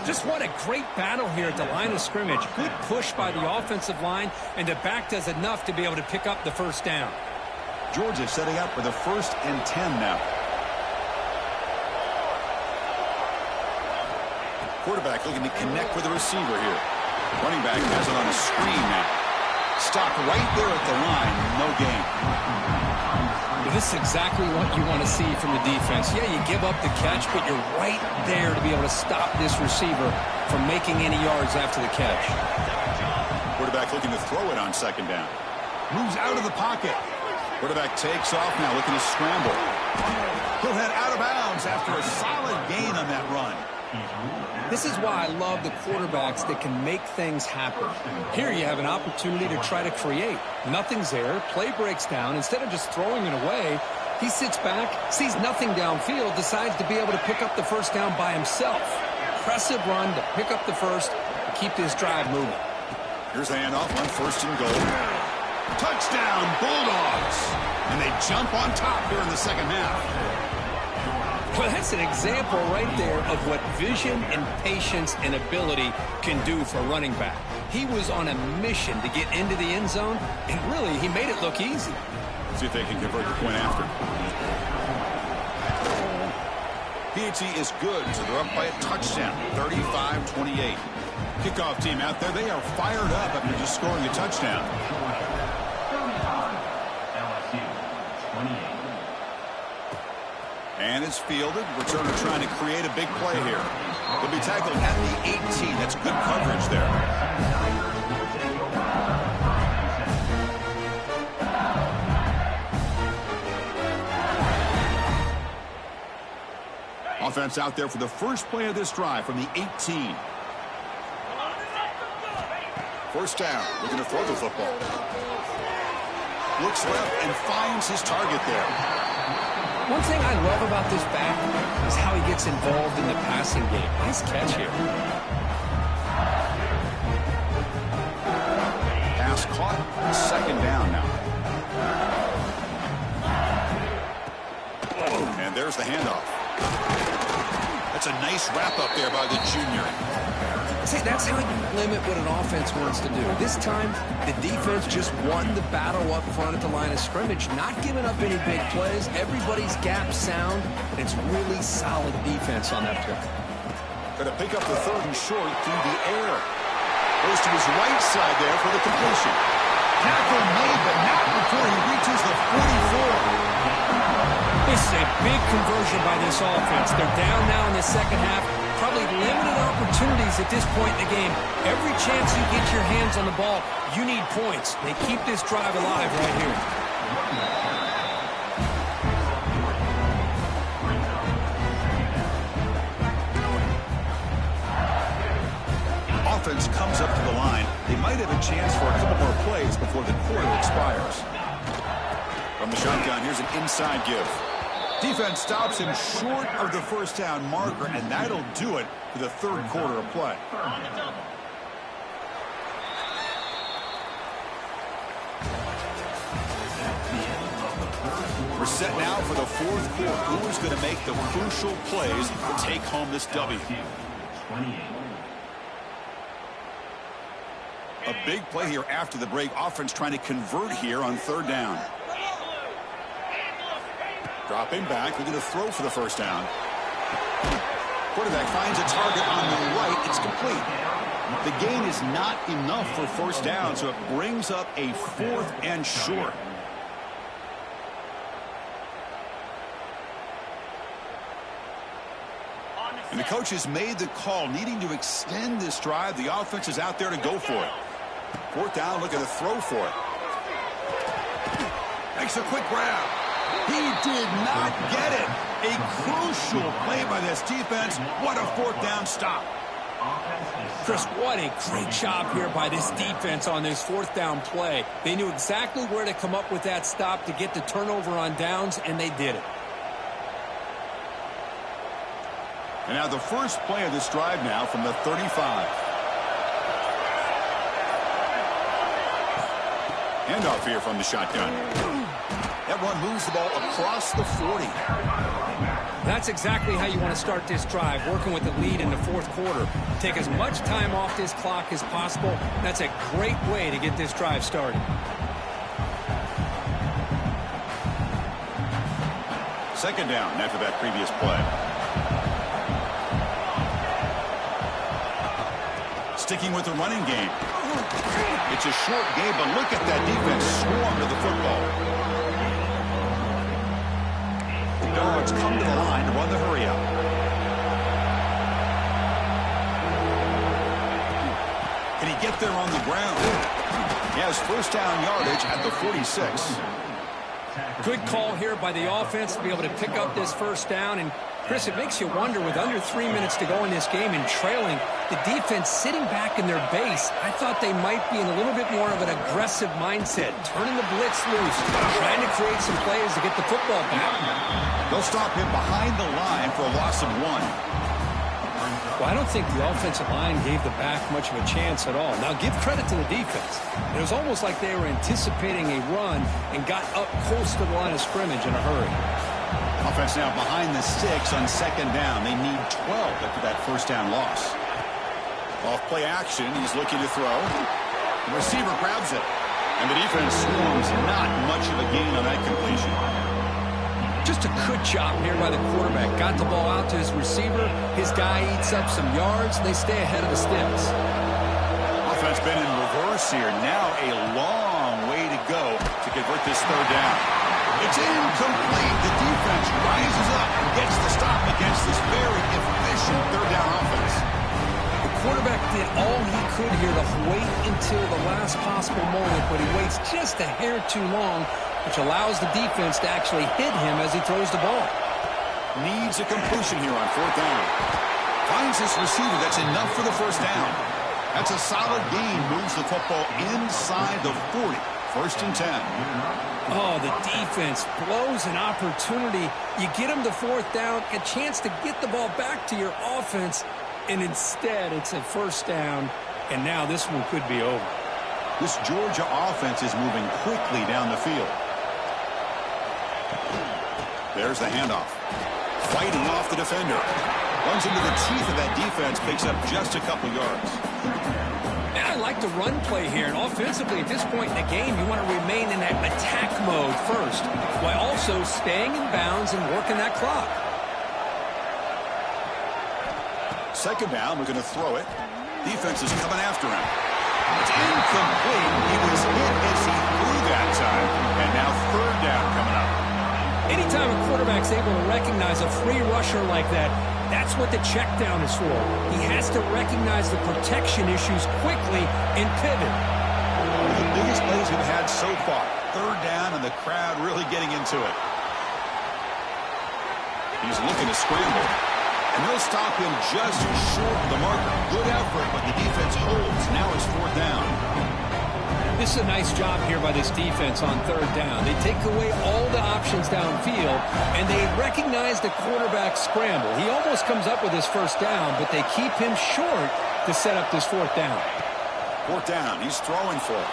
[SPEAKER 3] Just what a great battle here at the line of scrimmage. Good push by the offensive line, and the back does enough to be able to pick up the first down.
[SPEAKER 1] Georgia setting up for the 1st and 10 now. Quarterback looking to connect with the receiver here. Running back has it on a screen now. Stopped right there at the line. No gain.
[SPEAKER 3] Well, this is exactly what you want to see from the defense. Yeah, you give up the catch, but you're right there to be able to stop this receiver from making any yards after the catch.
[SPEAKER 1] Quarterback looking to throw it on second down. Moves out of the pocket. Quarterback takes off now, looking to scramble. He'll head out of bounds after a solid gain on that run.
[SPEAKER 3] This is why I love the quarterbacks that can make things happen. Here you have an opportunity to try to create. Nothing's there. Play breaks down. Instead of just throwing it away, he sits back, sees nothing downfield, decides to be able to pick up the first down by himself. Impressive run to pick up the first and keep this drive moving.
[SPEAKER 1] Here's the handoff on 1st and goal. Touchdown, Bulldogs! And they jump on top here in the second half.
[SPEAKER 3] Well, that's an example right there of what vision and patience and ability can do for a running back. He was on a mission to get into the end zone, and really, he made it look easy.
[SPEAKER 1] See if they can convert the point after. PhD is good, so they're up by a touchdown, 35-28. Kickoff team out there, they are fired up after just scoring a touchdown. And it's fielded. Returner trying to create a big play here. They'll be tackled at the 18. That's good coverage there. Offense out there for the first play of this drive from the 18. First down. Looking to throw the football. Looks left and finds his target there.
[SPEAKER 3] One thing I love about this back is how he gets involved in the passing game. Nice catch here.
[SPEAKER 1] Pass caught. Second down now. And there's the handoff. That's a nice wrap up there by the junior.
[SPEAKER 2] See, that's how you limit what an offense wants to do. This time, the defense just won the battle up front at the line of scrimmage, not giving up any big plays. Everybody's gap sound, and it's really solid defense on that play.
[SPEAKER 1] Going to pick up the 3rd and short through the air. Goes to his right side there for the completion. Tackle made, but not before he reaches the 44.
[SPEAKER 3] This is a big conversion by this offense. They're down now in the second half. probably limited opportunities at this point in the game. Every chance you get your hands on the ball, you need points. They keep this drive alive right here.
[SPEAKER 1] Offense comes up to the line. They might have a chance for a couple more plays before the quarter expires. From the shotgun, here's an inside give. Defense stops him short of the first down marker, and that'll do it for the third quarter of play. We're set now for the fourth quarter. Who is going to make the crucial plays to take home this W? A big play here after the break. Offense trying to convert here on third down. Dropping back, looking to throw for the first down. Quarterback finds a target on the right. It's complete. The gain is not enough for first down, so it brings up a fourth and short. And the coach has made the call, needing to extend this drive. The offense is out there to go for it. Fourth down, looking to throw for it. Makes a quick grab. He did not get it. A crucial play by this defense. What a fourth down stop.
[SPEAKER 3] Chris, what a great job here by this defense on this fourth down play. They knew exactly where to come up with that stop to get the turnover on downs, and they did it.
[SPEAKER 1] And now the first play of this drive now from the 35. Handoff here from the shotgun. That run moves the ball across the 40.
[SPEAKER 3] That's exactly how you want to start this drive, working with the lead in the fourth quarter. Take as much time off this clock as possible. That's a great way to get this drive started.
[SPEAKER 1] Second down after that previous play. Sticking with the running game. It's a short game, but look at that defense swarm to the football. The Dogs come to the line to run the hurry up. Can he get there on the ground? He has first down yardage at the 46.
[SPEAKER 3] Good call here by the offense to be able to pick up this first down. And Chris, it makes you wonder, with under 3 minutes to go in this game and trailing, the defense sitting back in their base, I thought they might be in a little bit more of an aggressive mindset, turning the blitz loose, trying to create some plays to get the football back.
[SPEAKER 1] They'll stop him behind the line for a loss of 1.
[SPEAKER 3] Well, I don't think the offensive line gave the back much of a chance at all. Now, give credit to the defense. It was almost like they were anticipating a run and got up close to the line of scrimmage in a hurry.
[SPEAKER 1] Offense now behind the 6 on second down. They need 12 after that first down loss. Off play action, he's looking to throw. The receiver grabs it. And the defense swarms, not much of a gain on that completion.
[SPEAKER 3] Just a good job here by the quarterback. Got the ball out to his receiver. His guy eats up some yards. They stay ahead of the sticks.
[SPEAKER 1] Offense been in reverse here. Now a long way to go to convert this third down. It's incomplete. The defense rises up and gets the stop against this very efficient third down offense.
[SPEAKER 3] The quarterback did all he could here to wait until the last possible moment, but he waits just a hair too long, which allows the defense to actually hit him as he throws the ball.
[SPEAKER 1] Needs a completion here on fourth down. Finds this receiver. That's enough for the first down. That's a solid gain. Moves the football inside the 40. First and 10.
[SPEAKER 3] Oh, the defense blows an opportunity. You get them to fourth down, a chance to get the ball back to your offense, and instead it's a first down, and now this one could be over.
[SPEAKER 1] This Georgia offense is moving quickly down the field. There's the handoff. Fighting off the defender. Runs into the teeth of that defense, picks up just a couple yards.
[SPEAKER 3] And I like the run play here. And offensively, at this point in the game, you want to remain in that attack mode first, while also staying in bounds and working that clock.
[SPEAKER 1] Second down, we're going to throw it. Defense is coming after him. It's incomplete. He was hit as he threw that time. And now third down coming up.
[SPEAKER 3] Anytime a quarterback's able to recognize a free rusher like that, that's what the check down is for. He has to recognize the protection issues quickly and pivot.
[SPEAKER 1] One of the biggest plays we've had so far. Third down and the crowd really getting into it. He's looking to scramble. And they'll stop him just short of the marker. Good effort, but the defense holds. Now it's fourth down.
[SPEAKER 3] This is a nice job here by this defense on third down. They take away all the options downfield, and they recognize the quarterback scramble. He almost comes up with his first down, but they keep him short to set up this fourth down.
[SPEAKER 1] Fourth down. He's throwing for it.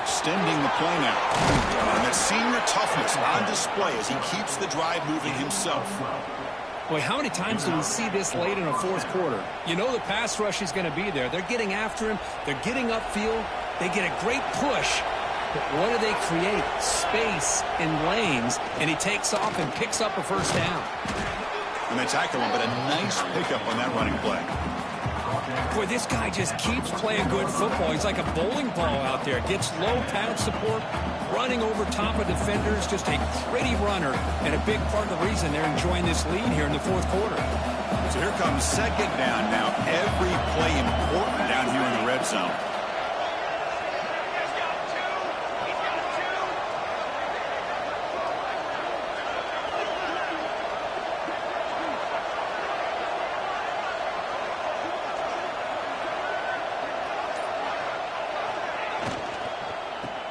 [SPEAKER 1] Extending the play now. And that senior toughness on display as he keeps the drive moving himself.
[SPEAKER 3] Boy, how many times do we see this late in a fourth quarter? You know the pass rush is going to be there. They're getting after him. They're getting upfield. They get a great push. But what do they create? Space in lanes. And he takes off and picks up a first down.
[SPEAKER 1] And they tackle him, but a nice pickup on that running play.
[SPEAKER 3] Boy, this guy just keeps playing good football. He's like a bowling ball out there. Gets low pad support, running over top of defenders. Just a gritty runner, and a big part of the reason they're enjoying this lead here in the fourth quarter.
[SPEAKER 1] So here comes second down now. Every play important down here in the red zone.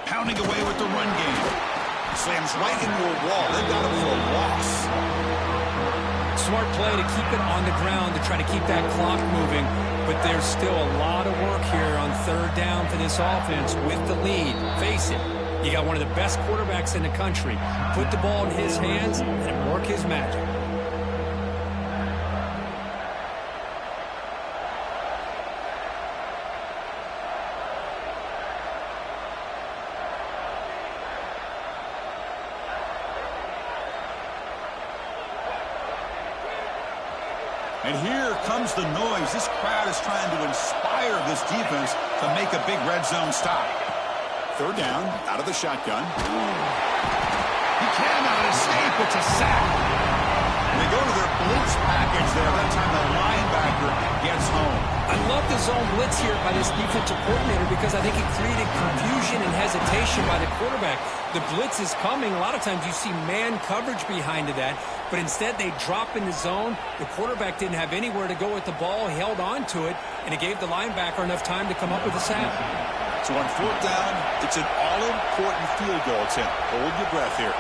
[SPEAKER 1] Pounding away with the run game. Slams right into a wall. They got him for a loss.
[SPEAKER 3] Smart play to keep it on the ground to try to keep that clock moving. But there's still a lot of work here on third down for this offense with the lead. Face it, you got one of the best quarterbacks in the country. Put the ball in his hands and work his magic.
[SPEAKER 1] And here comes the noise. This crowd is trying to inspire this defense to make a big red zone stop. Third down, out of the shotgun. He cannot escape. It's a sack. And they go to their blitz package there. That time the linebacker gets home.
[SPEAKER 3] I love the zone blitz here by this defensive coordinator because I think it created confusion and hesitation by the quarterback. The blitz is coming. A lot of times you see man coverage behind that, but instead they drop in the zone. The quarterback didn't have anywhere to go with the ball. He held on to it, and it gave the linebacker enough time to come up with a sack.
[SPEAKER 1] So on fourth down, it's an all-important field goal attempt. Hold your breath here.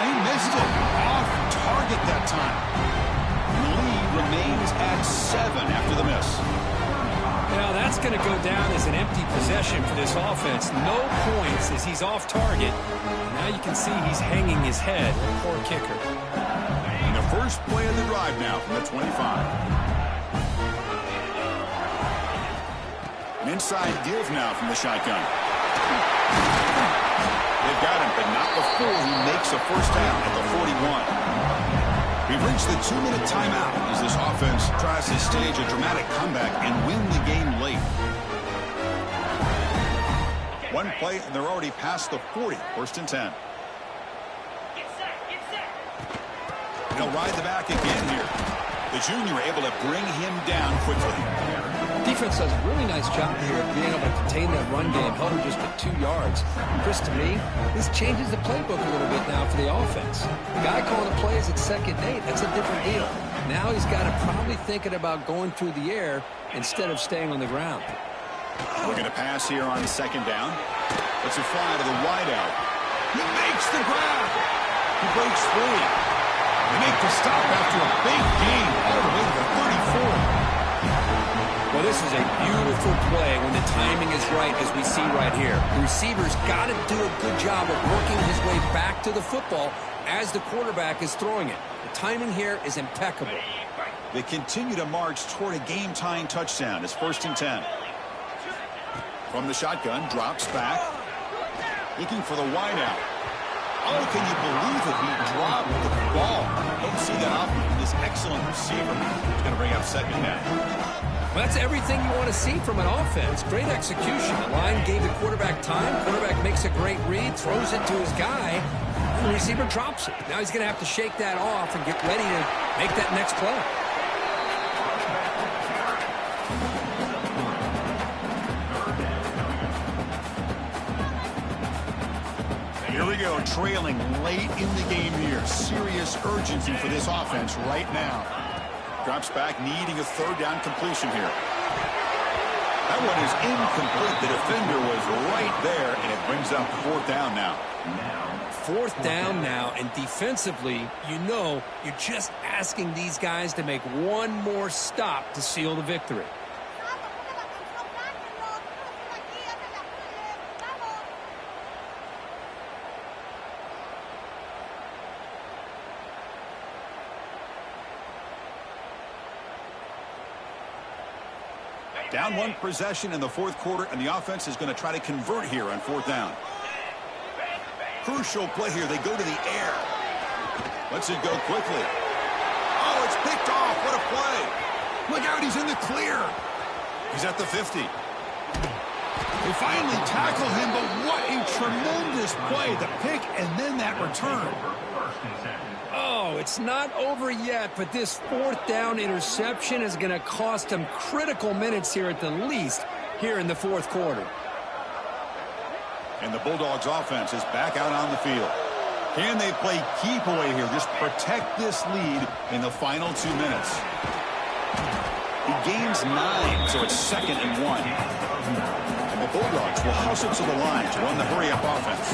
[SPEAKER 1] He missed it. Off target that time. The lead remains at 7 after the miss.
[SPEAKER 3] Now that's going to go down as an empty possession for this offense. No points as he's off target. Now you can see he's hanging his head. Poor kicker.
[SPEAKER 1] And the first play of the drive now from the 25. An inside give now from the shotgun. They've got him, but not before he makes a first down at the 41. We've reached the 2-minute timeout as this offense tries to stage a dramatic comeback and win the game late. One play, and they're already past the 40. First and 10. They'll ride the back again here. The junior able to bring him down quickly.
[SPEAKER 2] Defense does a really nice job here of being able to contain that run game, held him just at 2 yards. Chris, to me, this changes the playbook a little bit now for the offense. The guy calling the plays at second and 8, that's a different deal. Now he's got to probably thinking about going through the air instead of staying on the ground.
[SPEAKER 1] Looking to pass here on second down. Let's a fly to the wideout. He makes the grab. He breaks free. They make the stop after a big gain all the way to the 34.
[SPEAKER 3] Well, this is a beautiful play when the timing is right, as we see right here. The receiver's got to do a good job of working his way back to the football as the quarterback is throwing it. The timing here is impeccable.
[SPEAKER 1] They continue to march toward a game-tying touchdown. It's first and 10. From the shotgun, drops back. Looking for the wideout. Oh, can you believe it? He dropped the ball. Don't see that often from this excellent receiver. He's going to bring up second down.
[SPEAKER 3] Well, that's everything you want to see from an offense. Great execution. The line gave the quarterback time. Quarterback makes a great read, throws it to his guy, and the receiver drops it. Now he's going to have to shake that off and get ready to make that next play.
[SPEAKER 1] Here we go, trailing late in the game here. Serious urgency for this offense right now. Drops back, needing a third down completion here. That one is incomplete. The defender was right there, and it brings up fourth down now.
[SPEAKER 3] Fourth down now, and defensively, you know, you're just asking these guys to make one more stop to seal the victory.
[SPEAKER 1] Down one possession in the fourth quarter, and the offense is going to try to convert here on fourth down. Crucial play here. They go to the air. Lets it go quickly. Oh, it's picked off. What a play. Look out, he's in the clear. He's at the 50. They finally tackle him, but what a tremendous play. The pick and then that return.
[SPEAKER 3] Oh, it's not over yet, but this fourth down interception is going to cost them critical minutes here at the least here in the fourth quarter.
[SPEAKER 1] And the Bulldogs offense is back out on the field. Can they play keep away here? Just protect this lead in the final 2 minutes. He gains 9, so it's 2nd and 1. And the Bulldogs will hustle to the line to run the hurry-up offense.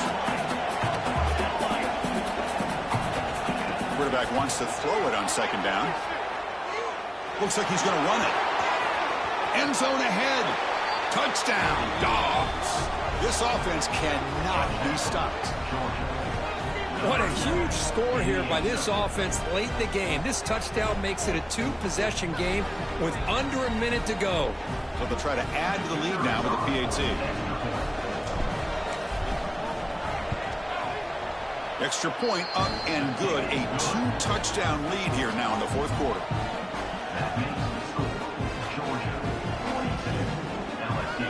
[SPEAKER 1] Quarterback wants to throw it on 2nd down. Looks like he's going to run it. End zone ahead. Touchdown, Dogs. This offense cannot be stopped.
[SPEAKER 3] What a huge score here by this offense late in the game. This touchdown makes it a 2-possession game with under a minute to go.
[SPEAKER 1] So they'll try to add to the lead now with a PAT. Extra point up and good. A 2-touchdown lead here now in the fourth quarter.
[SPEAKER 4] That makes the score Georgia 46, LSU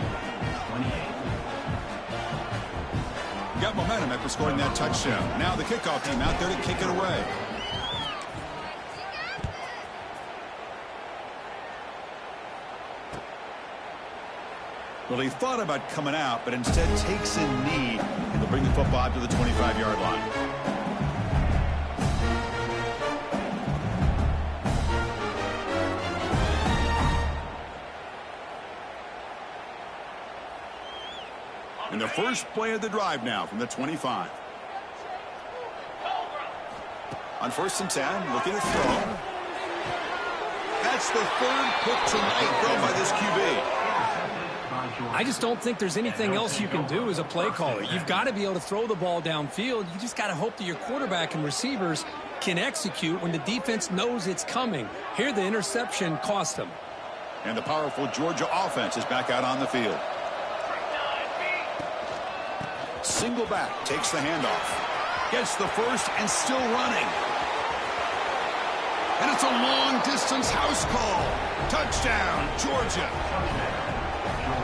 [SPEAKER 4] 28.
[SPEAKER 1] Got momentum after scoring that touchdown. Now the kickoff team out there to kick it away. Well, he thought about coming out, but instead takes a knee, and they'll bring the football out to the 25-yard line. And the first play of the drive now from the 25. On 1st and 10, looking to throw. That's the 3rd pick tonight thrown by this QB.
[SPEAKER 3] I just don't think there's anything else you can do as a play caller. You've got to be able to throw the ball downfield. You just got to hope that your quarterback and receivers can execute when the defense knows it's coming. Here, the interception cost them.
[SPEAKER 1] And the powerful Georgia offense is back out on the field. Single back, takes the handoff. Gets the first and still running. And it's a long-distance house call. Touchdown, Georgia.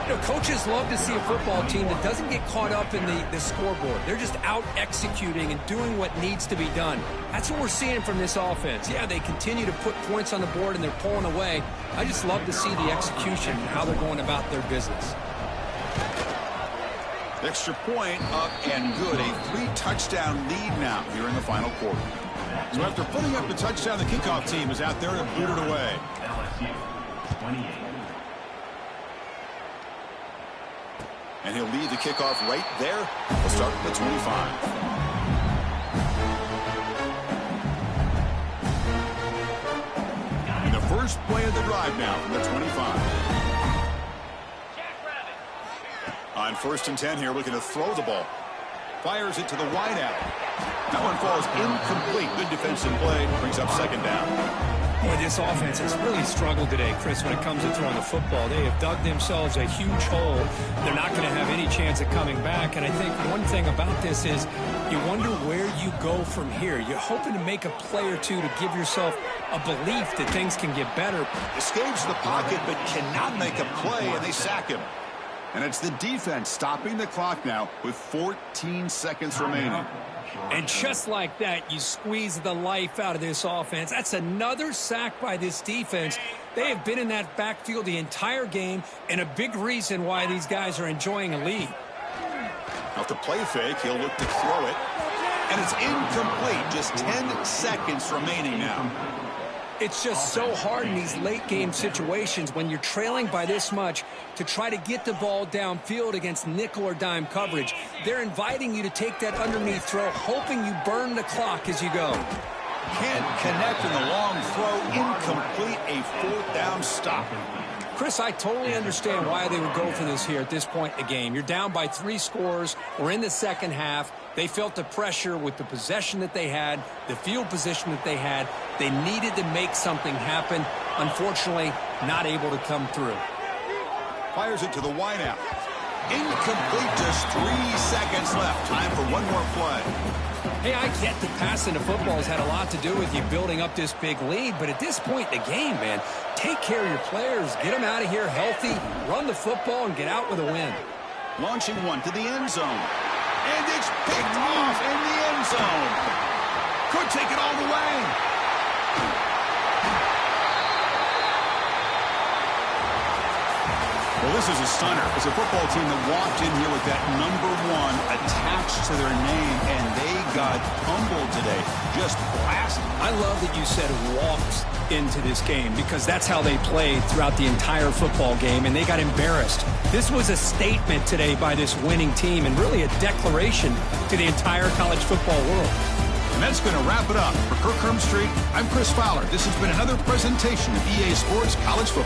[SPEAKER 3] You know, coaches love to see a football team that doesn't get caught up in the scoreboard. They're just out executing and doing what needs to be done. That's what we're seeing from this offense. Yeah, they continue to put points on the board and they're pulling away. I just love to see the execution and how they're going about their business.
[SPEAKER 1] Extra point up and good. A 3-touchdown lead now here in the final quarter. So after putting up the touchdown, the kickoff team is out there to boot it away.
[SPEAKER 4] LSU 28.
[SPEAKER 1] And he'll lead the kickoff right there. We'll start at the 25. And the first play of the drive now from the 25. On 1st and 10 here, looking to throw the ball. Fires it to the wideout. That one falls incomplete. Good defensive play. Brings up 2nd down.
[SPEAKER 3] Boy, this offense has really struggled today, Chris, when it comes to throwing the football. They have dug themselves a huge hole. They're not going to have any chance of coming back. And I think one thing about this is you wonder where you go from here. You're hoping to make a play or two to give yourself a belief that things can get better.
[SPEAKER 1] Escapes the pocket but cannot make a play, and they sack him. And it's the defense stopping the clock now with 14 seconds remaining.
[SPEAKER 3] And just like that, you squeeze the life out of this offense. That's another sack by this defense. They have been in that backfield the entire game, and a big reason why these guys are enjoying a lead.
[SPEAKER 1] Off the play fake, he'll look to throw it. And it's incomplete. Just 10 seconds remaining now.
[SPEAKER 3] It's just so hard in these late-game situations when you're trailing by this much to try to get the ball downfield against nickel or dime coverage. They're inviting you to take that underneath throw, hoping you burn the clock as you go.
[SPEAKER 1] Can't connect in the long throw. Incomplete. A fourth down stop.
[SPEAKER 3] Chris, I totally understand why they would go for this here at this point in the game. You're down by 3 scores. We're in the second half. They felt the pressure with the possession that they had, the field position that they had. They needed to make something happen. Unfortunately, not able to come through.
[SPEAKER 1] Fires it to the wideout. Incomplete. Just 3 seconds left. Time for one more play.
[SPEAKER 3] Hey, I get that passing the football has had a lot to do with you building up this big lead, but at this point in the game, man, take care of your players. Get them out of here healthy, run the football, and get out with a win.
[SPEAKER 1] Launching one to the end zone. And it's picked off in the end zone. Could take it all the way. Well, this is a stunner. It's a football team that walked in here with that number 1 attached to their name, and they got humbled today. Just blasted.
[SPEAKER 3] I love that you said walked into this game because that's how they played throughout the entire football game, and they got embarrassed. This was a statement today by this winning team and really a declaration to the entire college football world.
[SPEAKER 1] And that's going to wrap it up. For Kirk Street, I'm Chris Fowler. This has been another presentation of EA Sports College Football.